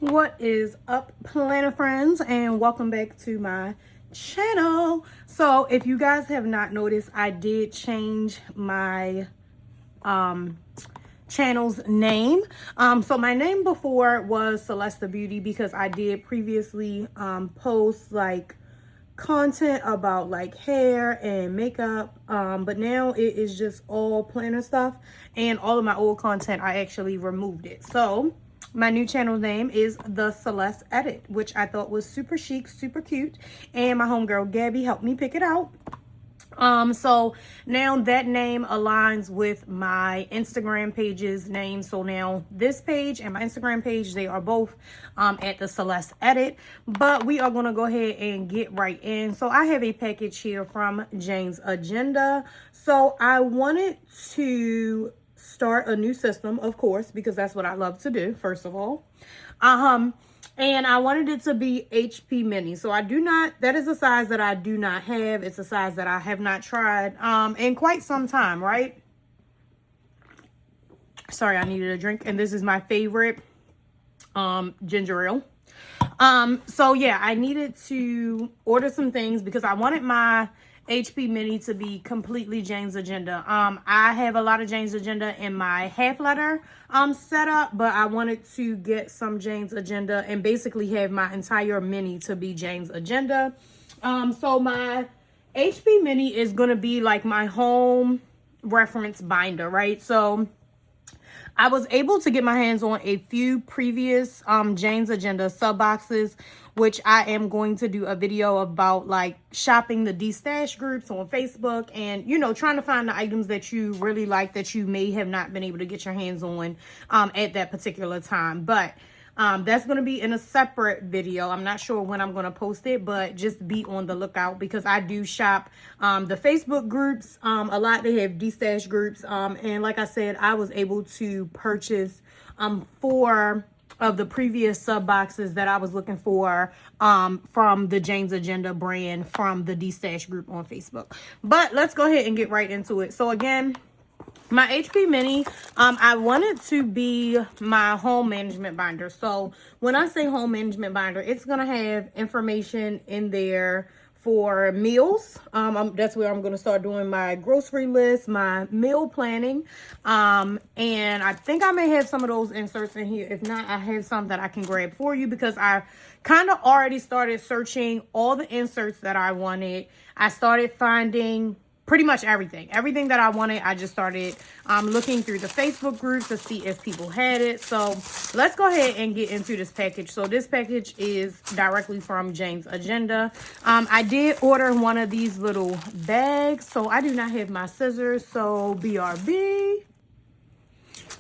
What is up, planner friends, and welcome back to my channel. So if you guys have not noticed, I did change my channel's name. So my name before was Celeste Beauty because I did previously post like content about like hair and makeup, but now it is just all planner stuff, and all of my old content I actually removed it. So my new channel name is The Celeste Edit, which I thought was super chic, super cute, and my homegirl Gabby helped me pick it out. So now that name aligns with my Instagram page's name. So now this page and my Instagram page, they are both at The Celeste Edit. But we are going to go ahead and get right in. So I have a package here from Jane's Agenda. So I wanted to start a new system, of course, because that's what I love to do, first of all. And I wanted it to be HP mini. So that is a size that I do not have. It's a size that I have not tried in quite some time, right? Sorry, I needed a drink. And this is my favorite ginger ale. So yeah, I needed to order some things because I wanted my HP mini to be completely Jane's Agenda. I have a lot of Jane's Agenda in my half letter setup, but I wanted to get some Jane's Agenda and basically have my entire mini to be Jane's Agenda. So my HP mini is going to be like my home reference binder, right? So I was able to get my hands on a few previous Jane's Agenda sub boxes, which I am going to do a video about, like shopping the D-Stash groups on Facebook and, you know, trying to find the items that you really like that you may have not been able to get your hands on at that particular time. But that's going to be in a separate video. I'm not sure when I'm going to post it, but just be on the lookout because I do shop the Facebook groups a lot. They have D-Stash groups. And like I said, I was able to purchase 4 of the previous sub boxes that I was looking for from the Jane's Agenda brand from the D-Stash group on Facebook. But let's go ahead and get right into it. So again, my HP mini, I want it to be my home management binder. So when I say home management binder, it's going to have information in there for meals. That's where I'm going to start doing my grocery list, my meal planning. And I think I may have some of those inserts in here. If not, I have some that I can grab for you because I kind of already started searching all the inserts that I wanted. I started finding pretty much everything that I wanted. I just started looking through the Facebook groups to see if people had it. So let's go ahead and get into this package. So this package is directly from Jane's Agenda. I did order one of these little bags, so I do not have my scissors, so BRB.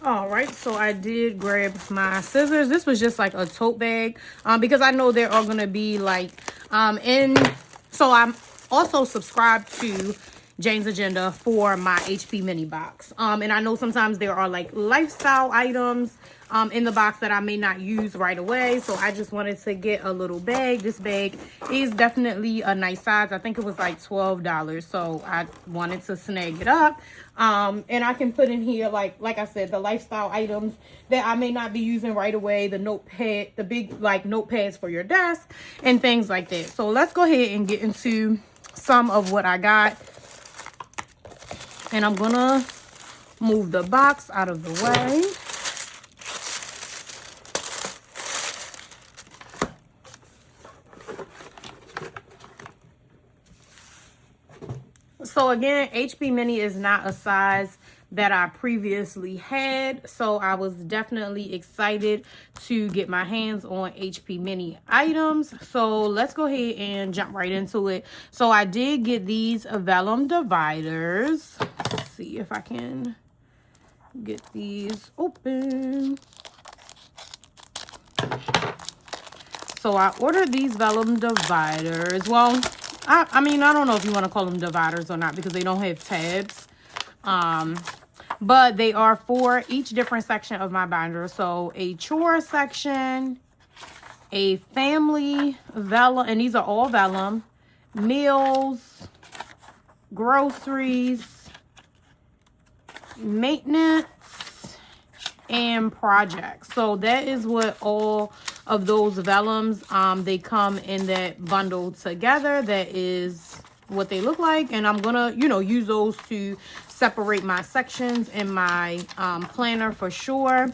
All right, so I did grab my scissors. This was just like a tote bag because I know there are going to be like so I'm also subscribed to Jane's Agenda for my HP mini box. And I know sometimes there are like lifestyle items in the box that I may not use right away. So I just wanted to get a little bag. This bag is definitely a nice size. I think it was like $12. So I wanted to snag it up. And I can put in here, like I said, the lifestyle items that I may not be using right away. The notepad, the big like notepads for your desk and things like that. So let's go ahead and get into some of what I got. And I'm gonna move the box out of the way. So again, HP mini is not a size that I previously had, so I was definitely excited to get my hands on HP mini items. So let's go ahead and jump right into it. So I did get these Vellum dividers. Let's see if I can get these open. So I ordered these Vellum dividers. Well, I mean, I don't know if you want to call them dividers or not because they don't have tabs. But they are for each different section of my binder. So a chore section, a family vellum, and these are all vellum, meals, groceries, maintenance, and projects. So that is what all of those vellums, they come in that bundle together. That is what they look like, and I'm gonna, you know, use those to separate my sections in my planner for sure.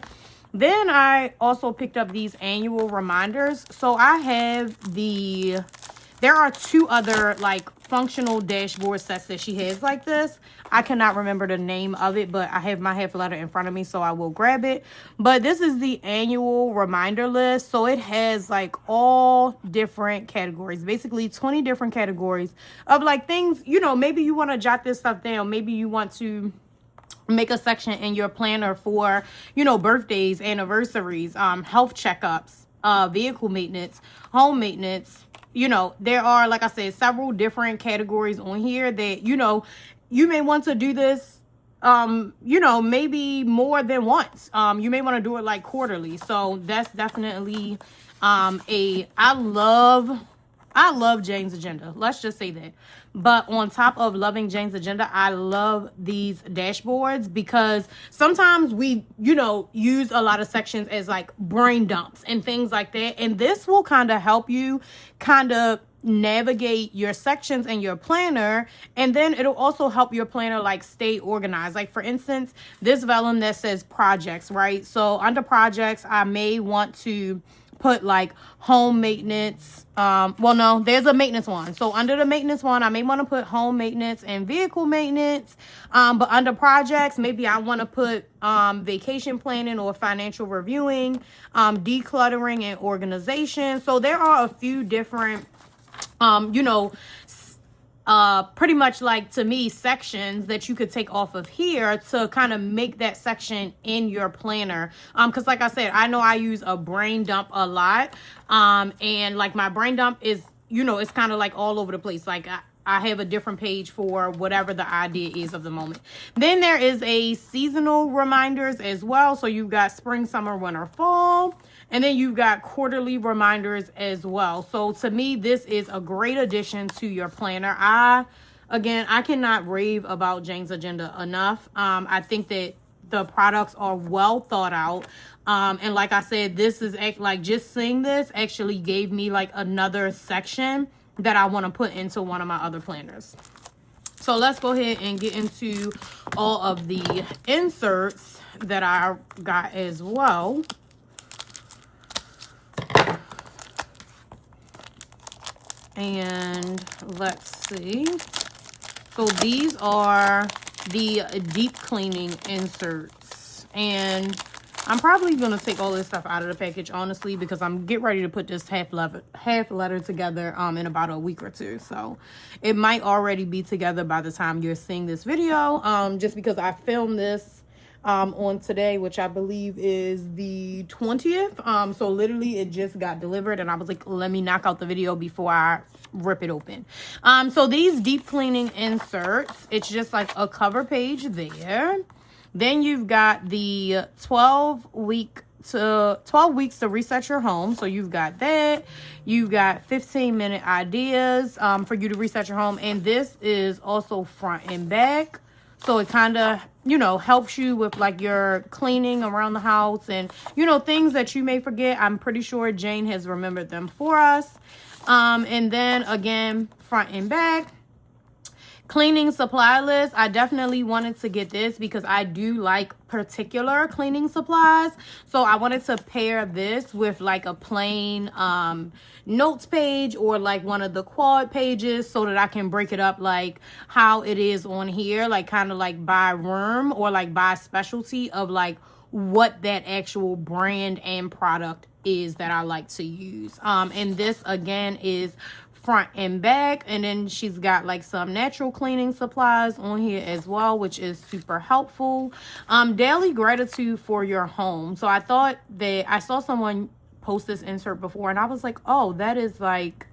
Then I also picked up these annual reminders. So I have there are two other like functional dashboard sets that she has like this. I cannot remember the name of it, but I have my half letter in front of me, so I will grab it. But this is the annual reminder list. So it has like all different categories, basically 20 different categories of like things, you know, maybe you want to jot this stuff down. Maybe you want to make a section in your planner for, you know, birthdays, anniversaries, health checkups, vehicle maintenance, home maintenance. You know, there are, like I said, several different categories on here that, you know, you may want to do this, you know, maybe more than once. You may want to do it like quarterly. So that's definitely I love Jane's Agenda. Let's just say that. But on top of loving Jane's Agenda, I love these dashboards because sometimes we, you know, use a lot of sections as like brain dumps and things like that. And this will kind of help you kind of navigate your sections and your planner, and then it'll also help your planner like stay organized. Like for instance, this vellum that says projects, right? So under projects, I may want to put like home maintenance. Well, no, there's a maintenance one. So under the maintenance one, I may want to put home maintenance and vehicle maintenance. But under projects, maybe I want to put vacation planning or financial reviewing, decluttering and organization. So there are a few different, you know, pretty much like, to me, sections that you could take off of here to kind of make that section in your planner. Because like I said, I know I use a brain dump a lot. And like my brain dump is, you know, it's kind of like all over the place. Like I have a different page for whatever the idea is of the moment. Then there is a seasonal reminders as well. So you've got spring, summer, winter, fall. And then you've got quarterly reminders as well. So to me, this is a great addition to your planner. I cannot rave about Jane's Agenda enough. I think that the products are well thought out. And like I said, this is like just seeing this actually gave me like another section that I want to put into one of my other planners. So let's go ahead and get into all of the inserts that I got as well. And let's see. So these are the deep cleaning inserts. And I'm probably going to take all this stuff out of the package, honestly, because I'm getting ready to put this half letter together in about a week or two. So it might already be together by the time you're seeing this video, just because I filmed this on today, which I believe is the 20th. So literally it just got delivered and I was like, let me knock out the video before I rip it open. So these deep cleaning inserts, it's just like a cover page there. Then you've got the 12 weeks to reset your home. So you've got that. You've got 15-minute ideas for you to reset your home. And this is also front and back. So it kind of, you know, helps you with like your cleaning around the house and, you know, things that you may forget. I'm pretty sure Jane has remembered them for us. And then again, front and back. Cleaning supply list. I definitely wanted to get this because I do like particular cleaning supplies. So I wanted to pair this with like a plain notes page or like one of the quad pages so that I can break it up like how it is on here, like kind of like by room or like by specialty of like what that actual brand and product is that I like to use. And this again is front and back, and then she's got like some natural cleaning supplies on here as well, which is super helpful. Daily gratitude for your home. So I thought that I saw someone post this insert before and I was like, oh, that is like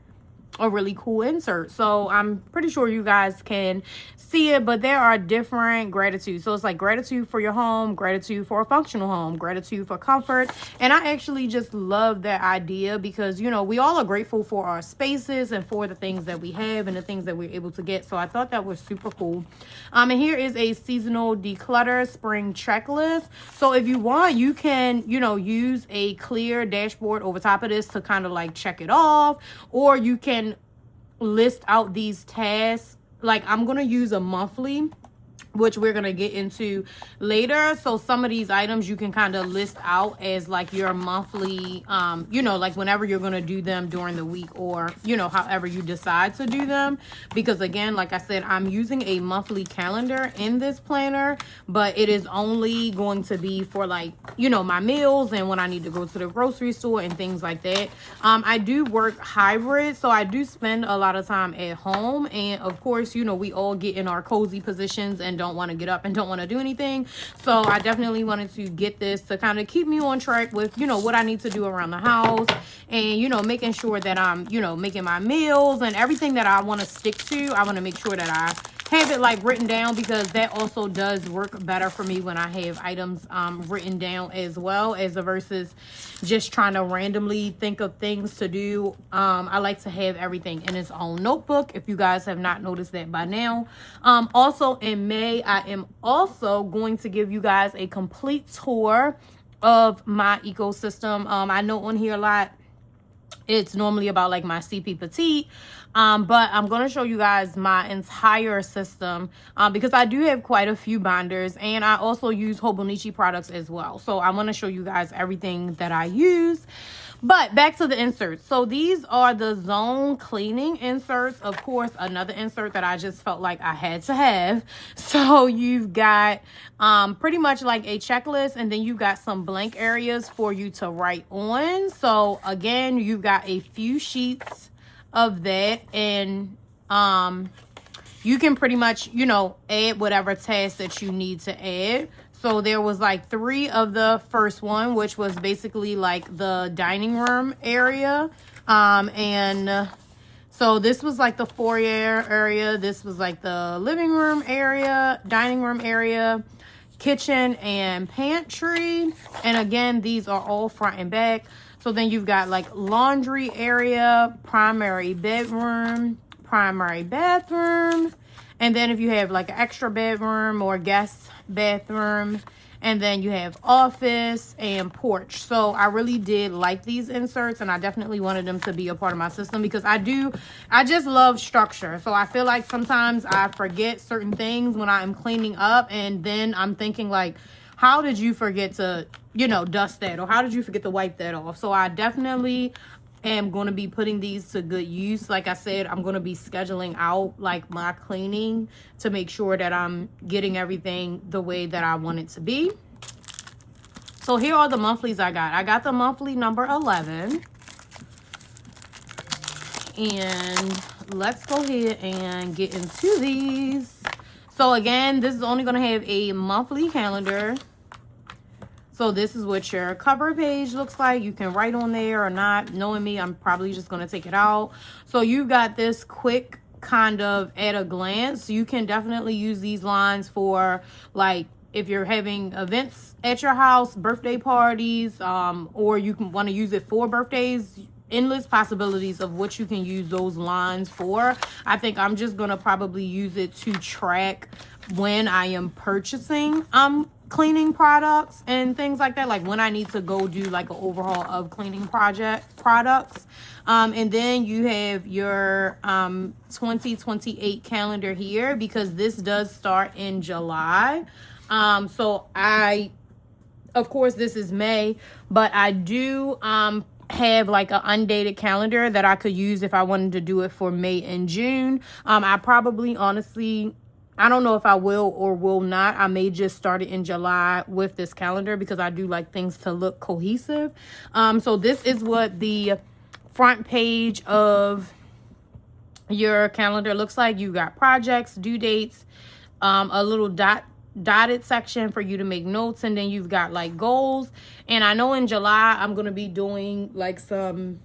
a really cool insert. So I'm pretty sure you guys can see it, but there are different gratitudes. So it's like gratitude for your home, gratitude for a functional home, gratitude for comfort. And I actually just love that idea because, you know, we all are grateful for our spaces and for the things that we have and the things that we're able to get. So I thought that was super cool. And here is a seasonal declutter spring checklist. So if you want, you can, you know, use a clear dashboard over top of this to kind of like check it off, or you can list out these tasks. Like I'm going to use a monthly, which we're going to get into later. So some of these items you can kind of list out as like your monthly, you know, like whenever you're going to do them during the week, or, you know, however you decide to do them. Because again, like I said, I'm using a monthly calendar in this planner, but it is only going to be for like, you know, my meals and when I need to go to the grocery store and things like that. I do work hybrid, so I do spend a lot of time at home. And of course, you know, we all get in our cozy positions and don't want to get up and don't want to do anything. So I definitely wanted to get this to kind of keep me on track with, you know, what I need to do around the house, and, you know, making sure that I'm, you know, making my meals and everything that I want to stick to. I want to make sure that I have it like written down, because that also does work better for me when I have items written down as well, as versus just trying to randomly think of things to do. I like to have everything in its own notebook, if you guys have not noticed that by now. Also in May, I am also going to give you guys a complete tour of my ecosystem. I know on here a lot it's normally about like my CP Petite, but I'm going to show you guys my entire system, because I do have quite a few binders, and I also use Hobonichi products as well. So I want to show you guys everything that I use. But back to the inserts. So these are the zone cleaning inserts. Of course, another insert that I just felt like I had to have. So you've got pretty much like a checklist, and then you've got some blank areas for you to write on. So again, you've got a few sheets of that, and you can pretty much, you know, add whatever task that you need to add. So there was like 3 of the first one, which was basically like the dining room area. So this was like the foyer area. This was like the living room area, dining room area, kitchen and pantry. And again, these are all front and back. So then you've got like laundry area, primary bedroom, primary bathroom. And then if you have like an extra bedroom or guest bathroom, and then you have office and porch. So I really did like these inserts, and I definitely wanted them to be a part of my system, because I just love structure. So I feel like sometimes I forget certain things when I'm cleaning up, and then I'm thinking like, how did you forget to, you know, dust that, or how did you forget to wipe that off? So I definitely am going to be putting these to good use. Like I said, I'm going to be scheduling out like my cleaning to make sure that I'm getting everything the way that I want it to be. So here are the monthlies I got. I got the monthly number 11. And let's go ahead and get into these. So again, this is only going to have a monthly calendar. So this is what your cover page looks like. You can write on there or not. Knowing me, I'm probably just going to take it out. So you got this quick kind of at a glance. You can definitely use these lines for like if you're having events at your house, birthday parties, or you can want to use it for birthdays. Endless possibilities of what you can use those lines for. I think I'm just going to probably use it to track when I am purchasing cleaning products and things like that, like when I need to go do like an overhaul of cleaning products. And then you have your 2028 calendar here, because this does start in July. So of course this is May, but I do have like an undated calendar that I could use if I wanted to do it for May and June. I probably honestly, I don't know if I will or will not. I may just start it in July with this calendar, because I do like things to look cohesive. So this is what the front page of your calendar looks like. You got projects, due dates, a little dotted section for you to make notes, and then you've got like goals. And I know in July I'm going to be doing like some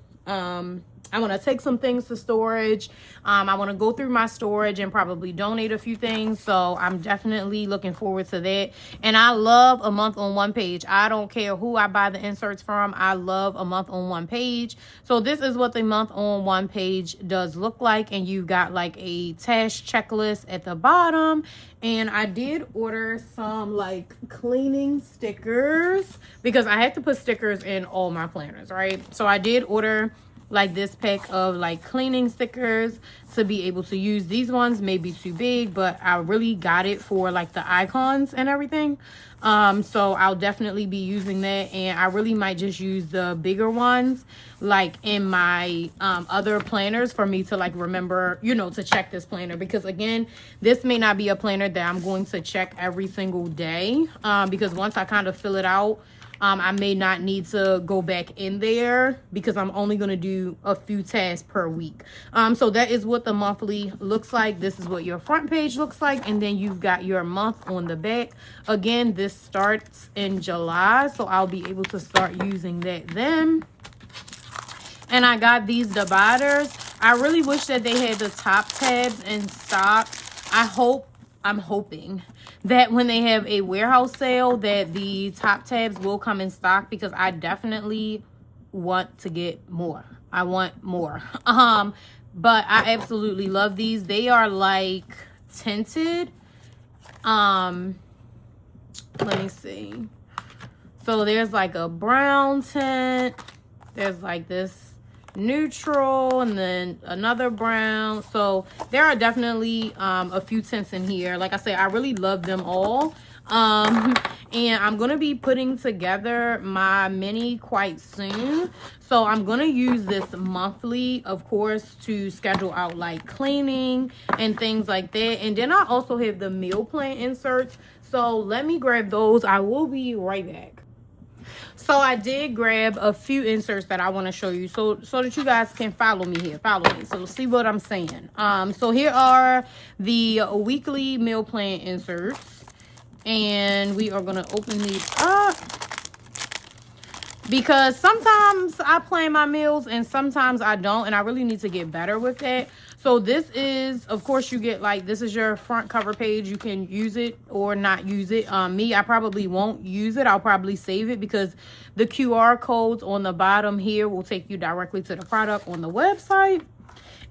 I want to take some things to storage. I want to go through my storage and probably donate a few things. So I'm definitely looking forward to that. And I love a month on one page. I don't care who I buy the inserts from. I love a month on one page. So this is what the month on one page does look like. And you've got like a task checklist at the bottom. And I did order some like cleaning stickers because I had to put stickers in all my planners, right? So I did order like this pack of like cleaning stickers to be able to use. These ones may be too big, but I really got it for like the icons and everything. So I'll definitely be using that, and I really might just use the bigger ones like in my other planners for me to like remember, you know, to check this planner, because again, this may not be a planner that I'm going to check every single day, because once I kind of fill it out, I may not need to go back in there because I'm only going to do a few tasks per week. So that is what the monthly looks like. This is what your front page looks like. And then you've got your month on the back. Again, this starts in July, so I'll be able to start using that then. And I got these dividers. I really wish that they had the top tabs in stock. I'm hoping that when they have a warehouse sale that the top tabs will come in stock, because I definitely want to get more. I want more. But I absolutely love these. They are like tinted. Let me see. So there's like a brown tint. There's like this neutral and then another brown. So there are definitely a few tints in here. Like I said, I really love them all. And I'm gonna be putting together my mini quite soon, so I'm gonna use this monthly, of course, to schedule out like cleaning and things like that. And then I also have the meal plan inserts, so let me grab those. I will be right back. So I did grab a few inserts that I want to show you so that you guys can follow me here. Follow me. So see what I'm saying. So here are the weekly meal plan inserts. And we are going to open these up, because sometimes I plan my meals and sometimes I don't. And I really need to get better with that. So this is, of course, you get like, this is your front cover page. You can use it or not use it. Me, I probably won't use it. I'll probably save it because the QR codes on the bottom here will take you directly to the product on the website.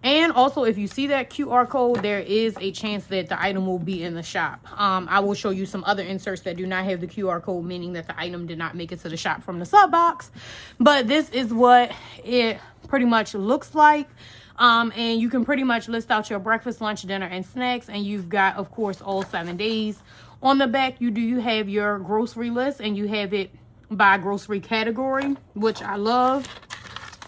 And also, if you see that QR code, there is a chance that the item will be in the shop. I will show you some other inserts that do not have the QR code, meaning that the item did not make it to the shop from the sub box. But this is what it pretty much looks like. And you can pretty much list out your breakfast, lunch, dinner, and snacks. And you've got, of course, all 7 days. On the back, you have your grocery list, and you have it by grocery category, which I love.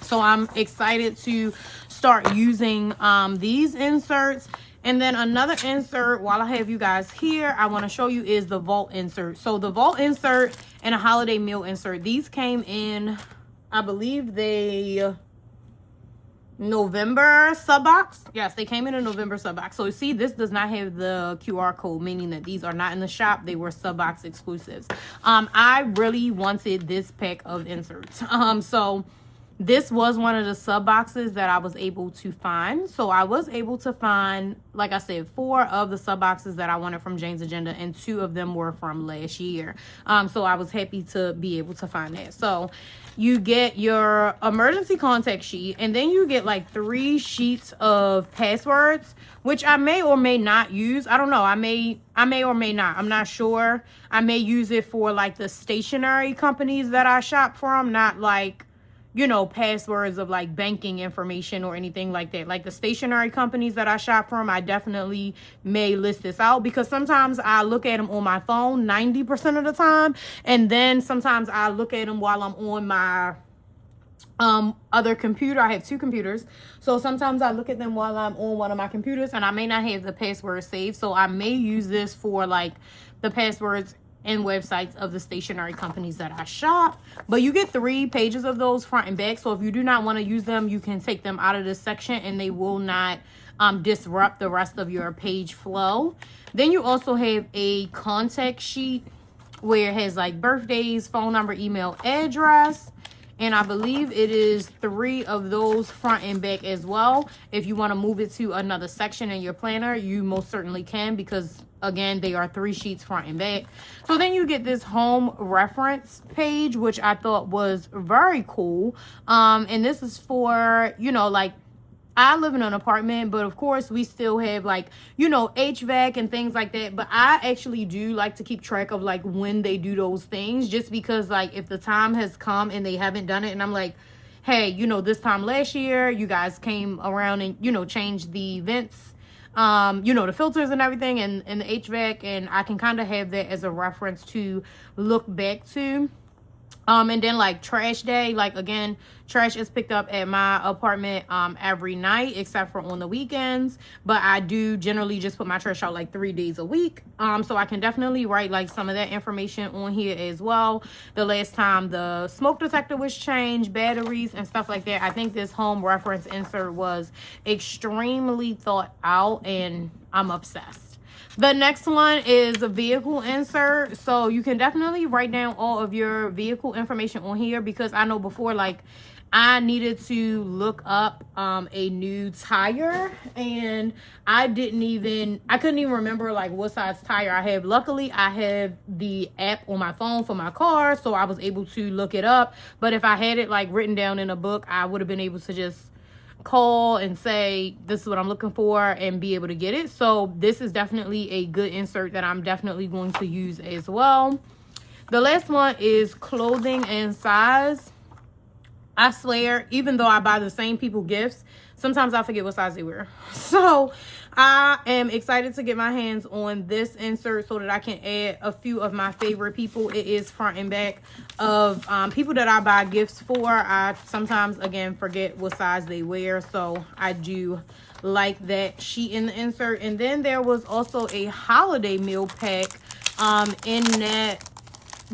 So I'm excited to start using these inserts. And then another insert, while I have you guys here, I want to show you is the vault insert. So the vault insert and a holiday meal insert, these came in, I believe November sub box. Yes, they came in a November sub box. So you see, this does not have the QR code, meaning that these are not in the shop. They were sub box exclusives. I really wanted this pack of inserts. So this was one of the sub boxes that I was able to find. So I was able to find, like I said, 4 of the sub boxes that I wanted from Jane's Agenda, and 2 of them were from last year. So I was happy to be able to find that. So you get your emergency contact sheet, and then you get like 3 sheets of passwords, which I may or may not use. I don't know. I may or may not. I'm not sure. I may use it for like the stationery companies that I shop from, not like, you know, passwords of like banking information or anything like that. Like the stationery companies that I shop from, I definitely may list this out, because sometimes I look at them on my phone 90% of the time. And then sometimes I look at them while I'm on my other computer. I have 2 computers. So sometimes I look at them while I'm on one of my computers, and I may not have the password saved. So I may use this for like the passwords and websites of the stationery companies that I shop. But you get 3 pages of those front and back. So if you do not want to use them, you can take them out of this section and they will not disrupt the rest of your page flow. Then you also have a contact sheet where it has like birthdays, phone number, email, address. And I believe it is 3 of those front and back as well. If you want to move it to another section in your planner, you most certainly can, because again, they are 3 sheets front and back. So then you get this home reference page, which I thought was very cool. And this is for, you know, like, I live in an apartment, but of course we still have, like, you know, HVAC and things like that. But I actually do like to keep track of, like, when they do those things, just because, like, if the time has come and they haven't done it, and I'm like, hey, you know, this time last year you guys came around and, you know, changed the vents, you know, the filters and everything, and the HVAC, and I can kind of have that as a reference to look back to. And then, like, trash day, like, again, trash is picked up at my apartment every night except for on the weekends, but I do generally just put my trash out like 3 days a week. So I can definitely write, like, some of that information on here as well. The last time the smoke detector was changed, batteries and stuff like that. I think this home reference insert was extremely thought out, and I'm obsessed. The next one is a vehicle insert. So you can definitely write down all of your vehicle information on here, because I know before, like, I needed to look up a new tire, and I couldn't even remember, like, what size tire I have. Luckily, I have the app on my phone for my car, so I was able to look it up. But if I had it, like, written down in a book, I would have been able to just call and say, this is what I'm looking for, and be able to get it. So this is definitely a good insert that I'm definitely going to use as well. The last one is clothing and size. I swear, even though I buy the same people gifts, sometimes I forget what size they wear. So I am excited to get my hands on this insert so that I can add a few of my favorite people. It is front and back of people that I buy gifts for. I sometimes, again, forget what size they wear, so I do like that sheet in the insert. And then there was also a holiday meal pack in that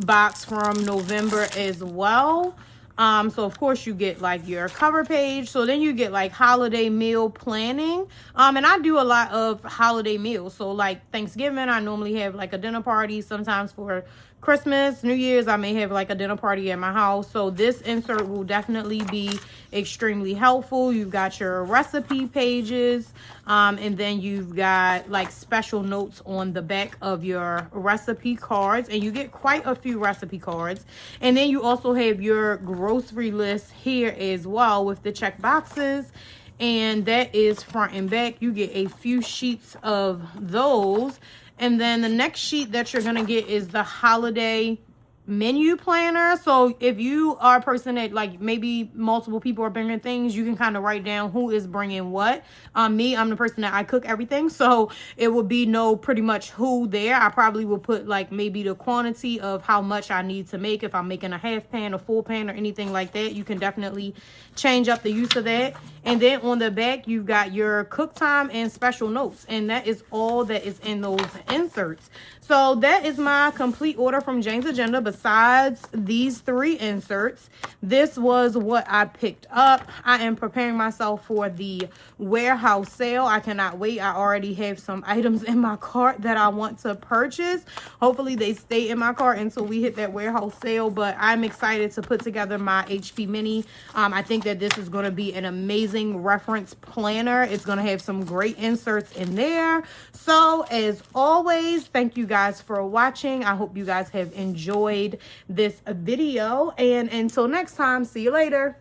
box from November as well. So of course you get, like, your cover page. So then you get, like, holiday meal planning. And I do a lot of holiday meals. So, like, Thanksgiving, I normally have, like, a dinner party. Sometimes for Christmas, New Year's, I may have, like, a dinner party at my house. So this insert will definitely be extremely helpful. You've got your recipe pages, and then you've got, like, special notes on the back of your recipe cards, and you get quite a few recipe cards. And then you also have your grocery list here as well with the check boxes, and that is front and back. You get a few sheets of those. And then the next sheet that you're going to get is the holiday menu planner. So if you are a person that, like, maybe multiple people are bringing things, you can kind of write down who is bringing what. I'm the person that I cook everything, so it would be pretty much who there. I probably will put, like, maybe the quantity of how much I need to make. If I'm making a half pan, a full pan, or anything like that, you can definitely change up the use of that. And then on the back, you've got your cook time and special notes, and that is all that is in those inserts. So that is my complete order from Jane's Agenda. Besides these 3 inserts, this was what I picked up. I am preparing myself for the warehouse sale. I cannot wait. I already have some items in my cart that I want to purchase. Hopefully they stay in my cart until we hit that warehouse sale, but I'm excited to put together my HP Mini. I think that this is going to be an amazing reference planner. It's going to have some great inserts in there. So as always, thank you guys for watching. I hope you guys have enjoyed this video, and until next time, see you later.